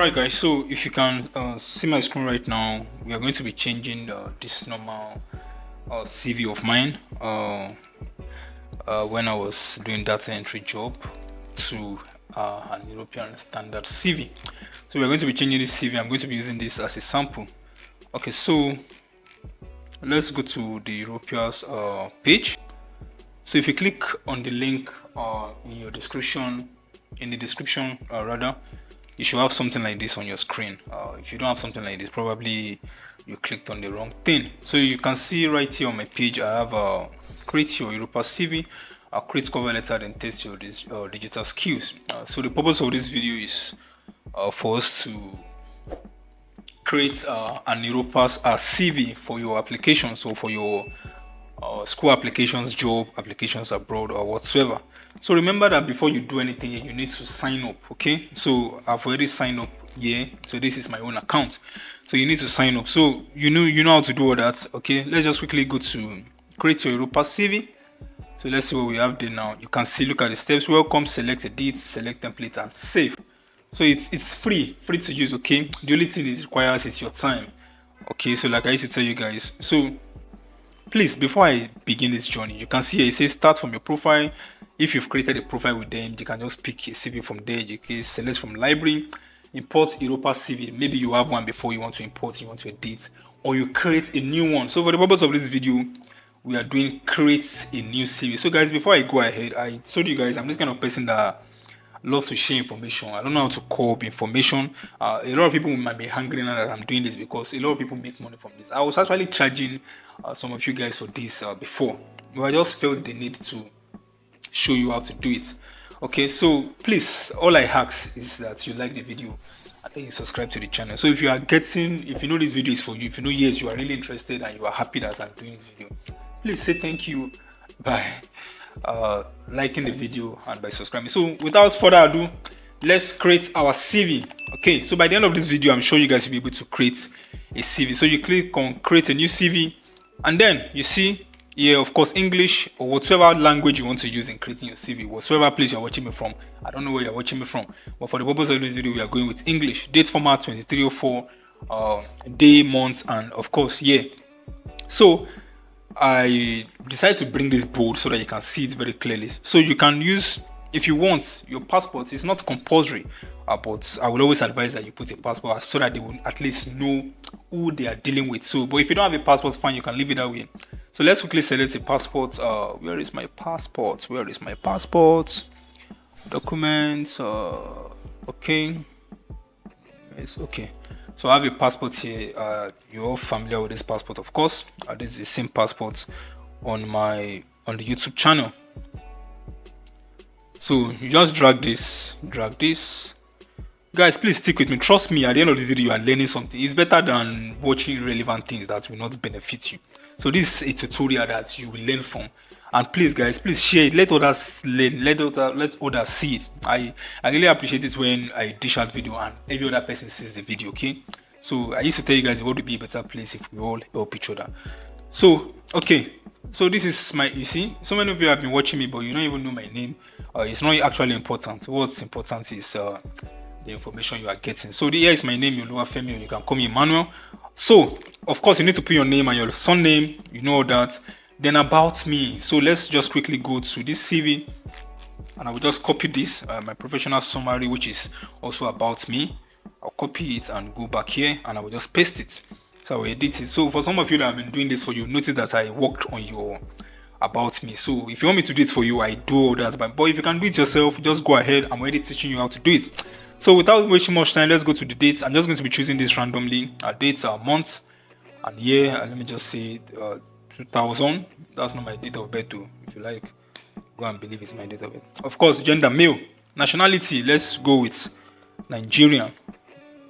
Alright guys, so if you can see my screen right now, we are going to be changing this normal CV of mine when I was doing data entry job to an European standard CV. So we're going to be changing this CV. I'm going to be using this as a sample. Okay, so let's go to the Europass page. So if you click on the link in your description, rather, you should have something like this on your screen. If you don't have something like this, probably you clicked on the wrong thing. So you can see right here on my page, I have create your Europass CV, create cover letter, and test your digital skills. So the purpose of this video is for us to create an Europass CV for your application, so for your school applications, job applications abroad, or whatsoever. So remember that before you do anything, you need to sign up. Okay, so I've already signed up here, so this is my own account, so you need to sign up. So you know how to do all that. Okay, let's just quickly go to create your Europass CV. So let's see what we have there now. You can see, look at the steps. Welcome, select edit, select template, and save. So it's free to use. Okay, the only thing it requires is your time. Okay, so like I used to tell you guys, so please, before I begin this journey, you can see here it says start from your profile. If you've created a profile with them, you can just pick a CV from there. You can select from library, import Europass CV. Maybe you have one before, you want to import, you want to edit, or you create a new one. So for the purpose of this video, we are doing create a new CV. So guys, before I go ahead, I told you guys I'm this kind of person that loves to share information. I don't know how to cope information. A lot of people might be hungry now that I'm doing this, because a lot of people make money from this. I was actually charging some of you guys for this before, but I just felt the need to show you how to do it. Okay, so please, all I ask is that you like the video and then you subscribe to the channel. So if you know this video is for you, if you know, yes, you are really interested and you are happy that I'm doing this video, please say thank you by liking the video and by subscribing. So without further ado, let's create our CV. Okay, so by the end of this video, I'm sure you guys will be able to create a CV. So you click on create a new CV, and then you see here, of course, English or whatever language you want to use in creating your CV, whatsoever place you're watching me from. I don't know where you're watching me from, but for the purpose of this video, we are going with English. Date format 2304, day, month, and of course year. So I decided to bring this bold so that you can see it very clearly. So you can use, if you want, your passport. It's not compulsory, but I will always advise that you put a passport so that they will at least know who they are dealing with. So, but if you don't have a passport, fine, you can leave it that way. So let's quickly select a passport. Where is my passport? Where is my passport? Documents. Okay. It's okay. So I have a passport here. You're all familiar with this passport, of course. This is the same passport on the YouTube channel. So you just drag this. Guys, please stick with me. Trust me, at the end of the video, you are learning something. It's better than watching irrelevant things that will not benefit you. So this is a tutorial that you will learn from. And please, guys, please share it. Let others learn. Let others see it. I really appreciate it when I dish out video and every other person sees the video. Okay. So I used to tell you guys, it would be a better place if we all help each other. So okay. So this is you see, so many of you have been watching me, but you don't even know my name. It's not actually important. What's important is the information you are getting. So here is my name, Oluwafemi, or you can call me Emmanuel. So of course you need to put your name and your surname, you know that. Then about me. So let's just quickly go to this CV, and I will just copy this, my professional summary, which is also about me. I'll copy it and go back here, and I will just paste it. So I will edit it. So for some of you that have been doing this for you, notice that I worked on your about me. So if you want me to do it for you, I do all that. But if you can do it yourself, just go ahead. I'm already teaching you how to do it. So without wasting much time, let's go to the dates. I'm just going to be choosing this randomly. Dates are month and year. And let me just say 2000. That's not my date of birth too. If you like, go and believe it's my date of birth. Of course, gender, male. Nationality, let's go with Nigerian.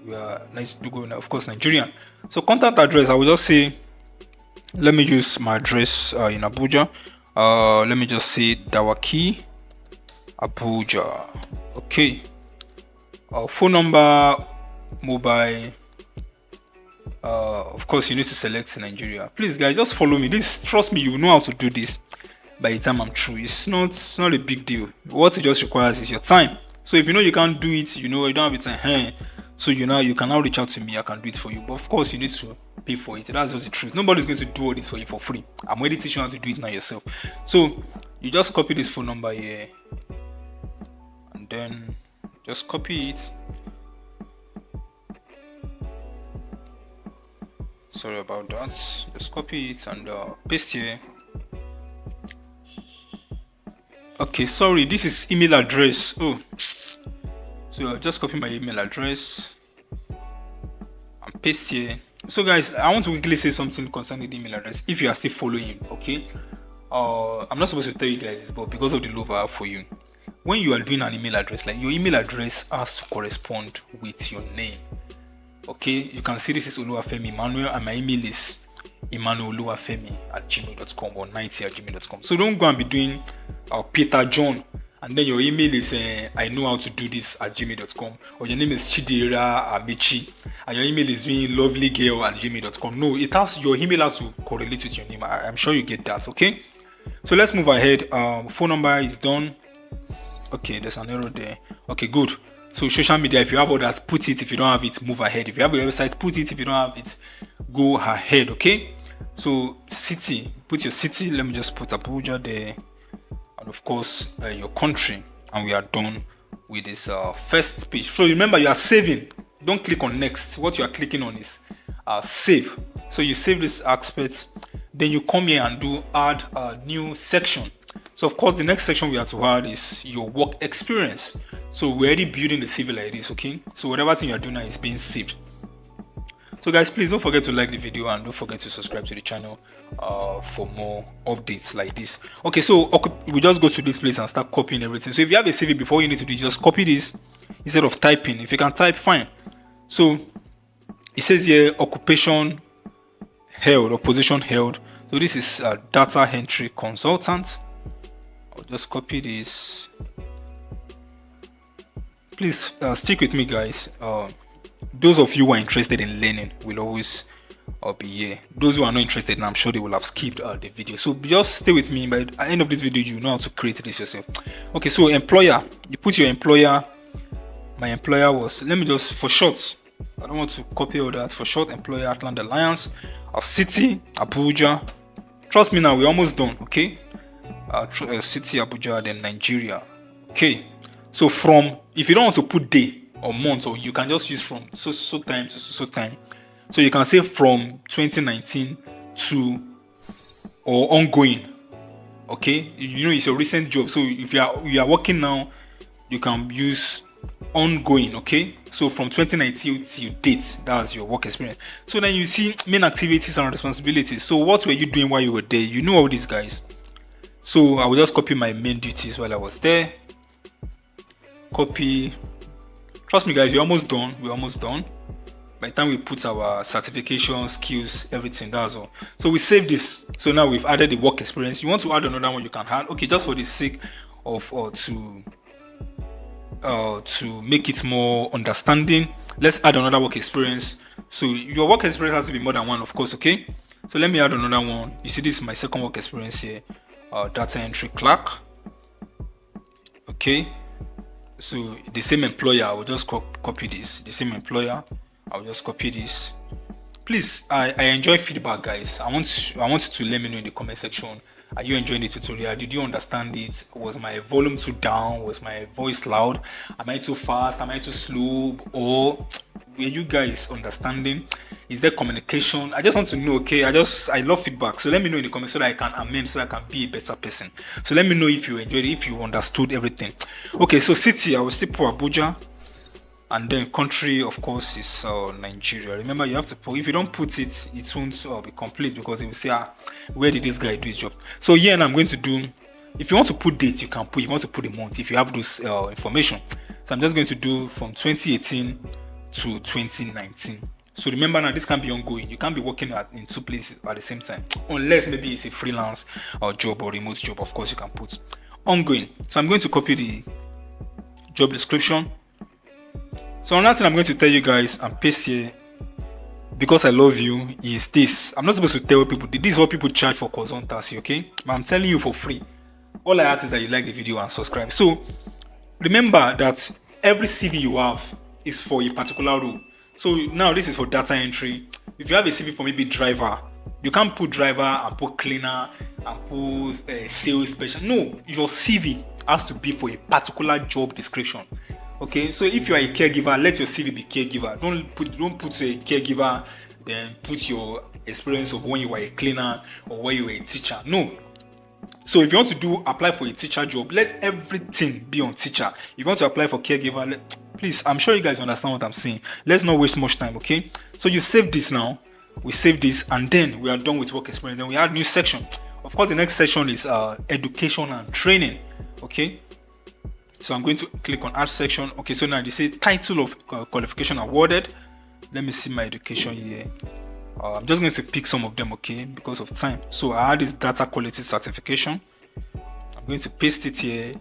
Let's go now. Of course, Nigerian. So contact address, I will just say, let me use my address in Abuja. Let me just say Dawaki, Abuja. Okay. Phone number, mobile. Of course, you need to select Nigeria. Please, guys, just follow me. Trust me, you know how to do this. By the time I'm through, it's not a big deal. What it just requires is your time. So if you know you can't do it, you know you don't have the time. So you can now reach out to me. I can do it for you, but of course you need to pay for it. That's just the truth. Nobody's going to do all this for you for free. I'm already teaching you how to do it now yourself. So you just copy this phone number here, and then just copy it. Sorry about that. Just copy it and paste here. Okay, sorry, this is email address. Oh, so I'll just copy my email address and paste here. So guys, I want to quickly say something concerning the email address if you are still following. Okay, I'm not supposed to tell you guys this, but because of the love I have for you, when you are doing an email address, like your email address has to correspond with your name. Okay, you can see this is Oluwafemi Emmanuel, and my email is emmanueloluwafemi@gmail.com or 90@gmail.com. So don't go and be doing Peter John, and then your email is I know how to do this @gmail.com, or your name is Chidera Amici, and your email is doing lovelygirl@gmail.com. No, your email has to correlate with your name. I'm sure you get that. Okay, so let's move ahead. Phone number is done. Okay, there's an error there. Okay, good. So social media, if you have all that, put it. If you don't have it, move ahead. If you have a website, put it. If you don't have it, go ahead. Okay, so city, put your city. Let me just put Abuja there, and of course your country, and we are done with this first page. So remember, you are saving. Don't click on next. What you are clicking on is save. So you save this aspect, then you come here and do add a new section. So of course the next section we have to add is your work experience. So we're already building the CV like this. Okay, so whatever thing you're doing now is being saved. So guys, please don't forget to like the video and don't forget to subscribe to the channel for more updates like this. Okay, so we just go to this place and start copying everything. So if you have a CV, before you need to do, just copy this instead of typing. If you can type, fine. So it says here occupation held or position held. So this is data entry consultant. I'll just copy this. Please stick with me, guys. Those of you who are interested in learning will always be here. Those who are not interested, and I'm sure they will have skipped the video. So just stay with me. By the end of this video, you know how to create this yourself. Okay, so employer, you put your employer. My employer was, let me just, for short, I don't want to copy all that. For short, employer Atlanta Alliance. Our city, Abuja. Trust me now, we're almost done. Okay, city, Abuja, then Nigeria. Okay, so from, if you don't want to put day or month, or you can just use from so time to so time. So you can say from 2019 to or ongoing. Okay, you know it's your recent job. So if you are working now, you can use ongoing. Okay, so from 2019 till date, that's your work experience. So then you see main activities and responsibilities. So what were you doing while you were there? You know all these guys. So I will just copy my main duties while I was there. Copy. Trust me, guys, we're almost done. We're almost done. By the time we put our certification, skills, everything, that's all. So we save this. So now we've added the work experience. You want to add another one, you can add. Okay, just for the sake of to make it more understanding, let's add another work experience. So your work experience has to be more than one, of course. Okay, so let me add another one. You see, this is my second work experience here. Data entry clerk. Okay, so the same employer, I will just copy this. The same employer, I'll just copy this. Please, I enjoy feedback, guys. I want you to let me know in the comment section. Are you enjoying the tutorial? Did you understand it? Was my volume too down? Was my voice loud? Am I too fast? Am I too slow? Or were you guys understanding? Is there communication? I just want to know. Okay, I love feedback. So let me know in the comments so that I can amend, so I can be a better person. So let me know if you enjoyed it, if you understood everything. Okay, so city, I will still put Abuja. And then country, of course, is Nigeria. Remember, you have to put, if you don't put it, it won't be complete, because it will say, where did this guy do his job? So here, and I'm going to do, if you want to put date, you can put, you want to put a month if you have those information. So I'm just going to do from 2018 to 2019. So remember now, this can be ongoing. You can't be working in two places at the same time, unless maybe it's a freelance job or remote job. Of course, you can put ongoing. So I'm going to copy the job description. So another thing I'm going to tell you guys and paste here, because I love you, is this. I'm not supposed to tell people, this is what people charge for consultancy, okay? But I'm telling you for free. All I ask is that you like the video and subscribe. So remember that every CV you have is for a particular role. So now this is for data entry. If you have a CV for maybe driver, you can't put driver and put cleaner and put sales special. No, your CV has to be for a particular job description. Okay, so if you are a caregiver, let your CV be caregiver. Don't put a caregiver, then put your experience of when you were a cleaner or when you were a teacher. No. So if you want to apply for a teacher job, let everything be on teacher. If you want to apply for caregiver, please, I'm sure you guys understand what I'm saying. Let's not waste much time, okay? So you save this now. We save this, and then we are done with work experience. Then we add new section. Of course, the next section is education and training. Okay. So I'm going to click on add section. Okay. So now they say title of qualification awarded. Let me see my education here. I'm just going to pick some of them, okay, because of time. So I add this data quality certification. I'm going to paste it here.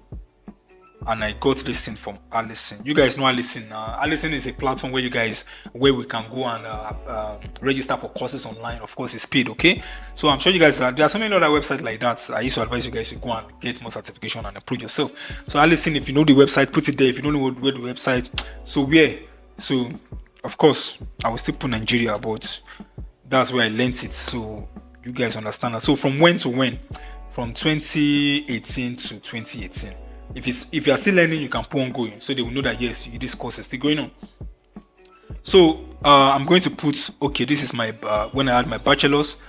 And I got this thing from Allison. You guys know Allison. Allison is a platform where we can go and register for courses online. Of course, it's paid, okay? So I'm sure you guys, there are so many other websites like that. I used to advise you guys to go and get more certification and improve yourself. So Allison, if you know the website, put it there. If you don't know where the website, so where? So, of course, I will still put Nigeria, but that's where I learned it. So you guys understand that. So from when to when? From 2018 to 2018. If you are still learning, you can put ongoing, so they will know that yes, this course is still going on. So I'm going to put, okay, this is my when I had my bachelor's,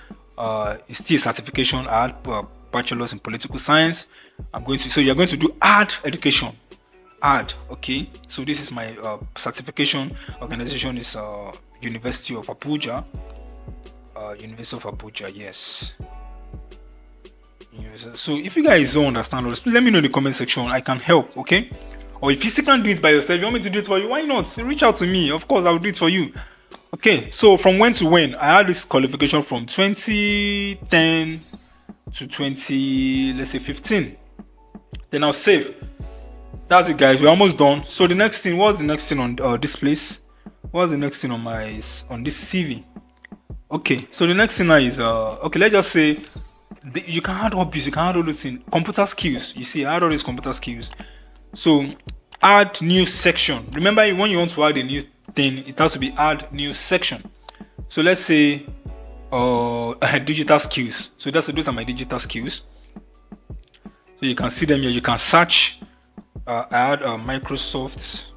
it's still a certification. I had bachelor's in political science. So you're going to do add education, okay. So this is my certification. Organization is University of Abuja. Yes. So if you guys don't understand all this, please let me know in the comment section. I can help, okay? Or if you still can't do it by yourself, you want me to do it for you, why not? Reach out to me. Of course, I will do it for you. Okay, so from when to when? I had this qualification from 2010 to 15. Then I'll save. That's it, guys. We're almost done. So the next thing, what's the next thing on this place? What's the next thing on this CV? Okay, so the next thing now is okay, let's just say you can add hobbies, you can add all those things. Computer skills, you see, I add all these computer skills. So add new section. Remember, when you want to add a new thing, it has to be add new section. So let's say digital skills. So those are my digital skills. So you can see them here. You can search. Add Microsoft.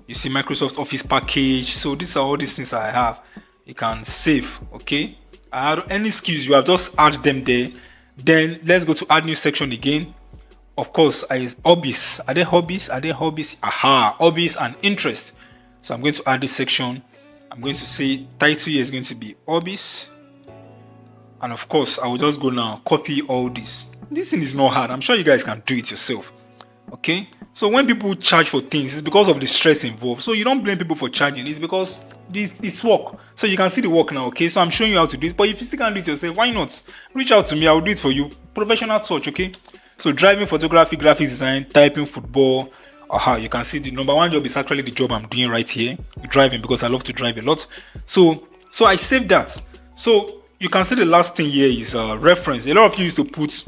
You see Microsoft Office package. So these are all these things I have. You can save. Okay. Add any skills you have, just add them there. Then let's go to add new section again. Of course, hobbies. Are there hobbies? Aha, hobbies and interest. So I'm going to add this section. I'm going to say title here is going to be hobbies. And of course, I will just go now, copy all this. This thing is not hard. I'm sure you guys can do it yourself. Okay. So when people charge for things, it's because of the stress involved. So you don't blame people for charging. It's because it's work. So you can see the work now. Okay. So I'm showing you how to do it. But if you still can't do it yourself, why not? Reach out to me. I will do it for you. Professional touch. Okay. So driving, photography, graphics design, typing, football. You can see the number one job is actually the job I'm doing right here. Driving, because I love to drive a lot. So I saved that. So you can see the last thing here is reference. A lot of you used to put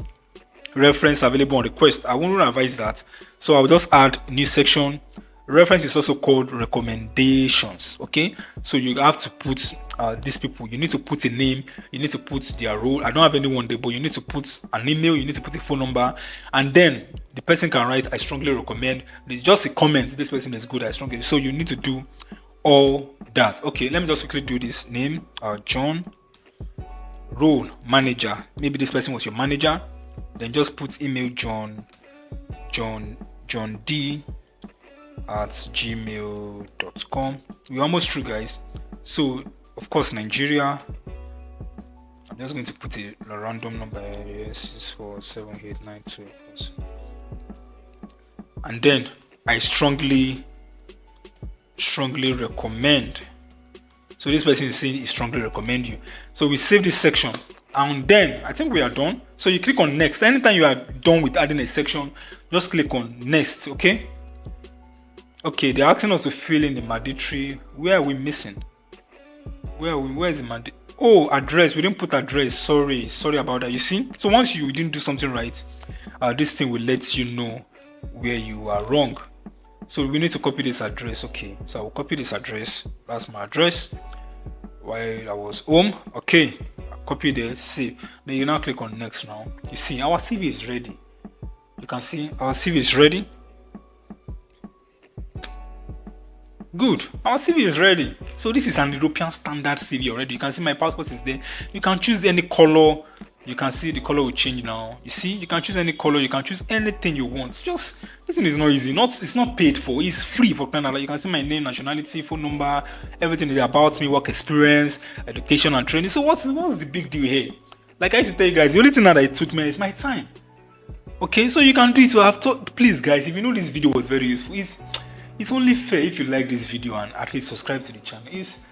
reference available on request. I won't advise that. So I will just add new section. Reference is also called recommendations. Okay, so you have to put these people. You need to put a name. You need to put their role. I don't have anyone there, but you need to put an email. You need to put a phone number, and then the person can write, "I strongly recommend." It's just a comment. This person is good. I strongly. So you need to do all that. Okay, let me just quickly do this. Name, John. Role, manager. Maybe this person was your manager. Then just put email John D at gmail.com. We're almost through, guys. So of course, Nigeria. I'm just going to put a random number here. 64789 and then I strongly recommend. So this person is saying he strongly recommend you. So we save this section, and then I think we are done. So you click on next. Anytime you are done with adding a section, just click on next. Okay, they're asking us to fill in the mandatory. Where are we missing? Where is the mandatory? Oh, address. We didn't put address. Sorry about that. You see, so once you didn't do something right, this thing will let you know where you are wrong. So we need to copy this address. Okay, so I will copy this address. That's my address while I was home. Okay, I copy there, save. Then you now click on next. Now you see our CV is ready. You can see our CV is ready. Good, our CV is ready. So this is an European standard CV already. You can see my passport is there. You can choose any color. You can see the color will change now. You see, you can choose any color. You can choose anything you want. Just this thing is not easy. It's not paid for. It's free for Canada. You can see my name, nationality, phone number, everything is about me, work experience, education and training. So what's the big deal here? Like I used to tell you guys, the only thing that it took me is my time. Okay, so you can do it. So I've taught. Please, guys, if you know this video was very useful, it's only fair if you like this video and at least subscribe to the channel. It's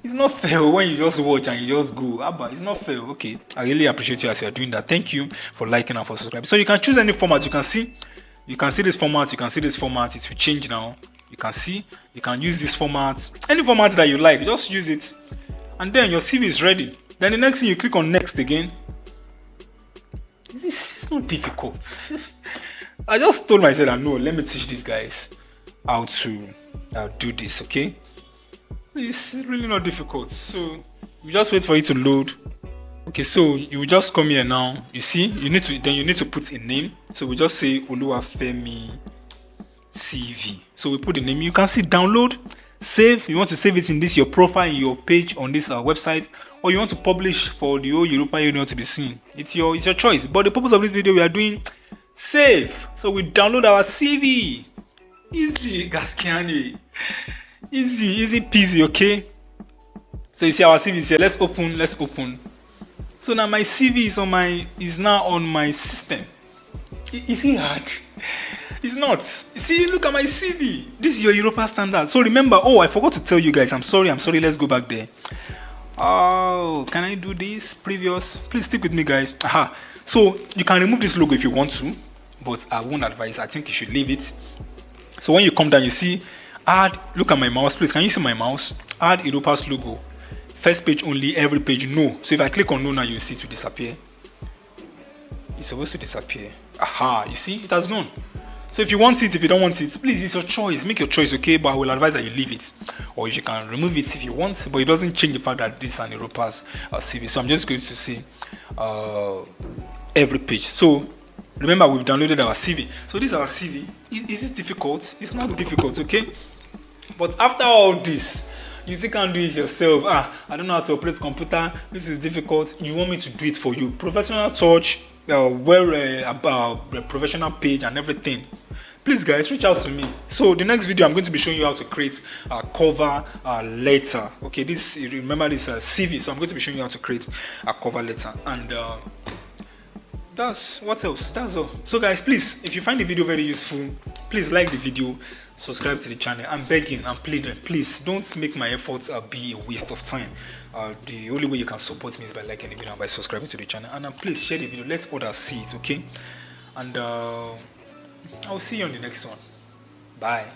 not fair when you just watch and you just go. Abba, it's not fair. Okay, I really appreciate you as you are doing that. Thank you for liking and for subscribing. So you can choose any format. You can see this format. You can see this format. It will change now. You can see. You can use this format. Any format that you like, just use it, and then your CV is ready. Then the next thing, you click on next again. It's not difficult. I just told myself that no, let me teach these guys how to do this. Okay, it's really not difficult. So you just wait for it to load. Okay, so you will just come here now. You see, you need to put a name. So we just say Oluwafemi CV. So we put the name. You can see download, save. You want to save it in this your profile, in your page on this website, or you want to publish for the whole European Union to be seen. It's your choice. But the purpose of this video, we are doing save. So we download our CV. Easy, Gaskiani. Easy peasy. Okay, so you see our CV is here. Let's open. So now my CV is now on my system. Is it hard? It's not. You see, look at my CV. This is your Europass standard. So remember, I forgot to tell you guys. I'm sorry. Let's go back there. Oh, can I do this previous? Please stick with me, guys. Aha. So you can remove this logo if you want to, but I won't advise. I think you should leave it. So when you come down, you see add. Look at my mouse, please. Can you see my mouse? Add Europass logo. First page only, every page no. So if I click on no now, you see it will disappear. It's supposed to disappear. Aha, you see it has gone. So if you want it, if you don't want it, please, it's your choice. Make your choice, okay? But I will advise that you leave it, or you can remove it if you want. But it doesn't change the fact that this is an Europass CV. So I'm just going to say every page. So remember, we've downloaded our CV. So this is our CV. Is this difficult? It's not difficult, okay? But after all this, you still can't do it yourself. I don't know how to operate computer. This is difficult. You want me to do it for you? Professional touch, professional page and everything. Please, guys, reach out to me. So the next video, I'm going to be showing you how to create a cover letter. Okay, remember this CV. So I'm going to be showing you how to create a cover letter, and that's what else. That's all. So guys, please, if you find the video very useful, please like the video, subscribe to the channel. I'm begging, I'm pleading, please don't make my efforts be a waste of time. The only way you can support me is by liking the video and by subscribing to the channel, and please share the video, let others see it. Okay, and I'll see you on the next one. Bye.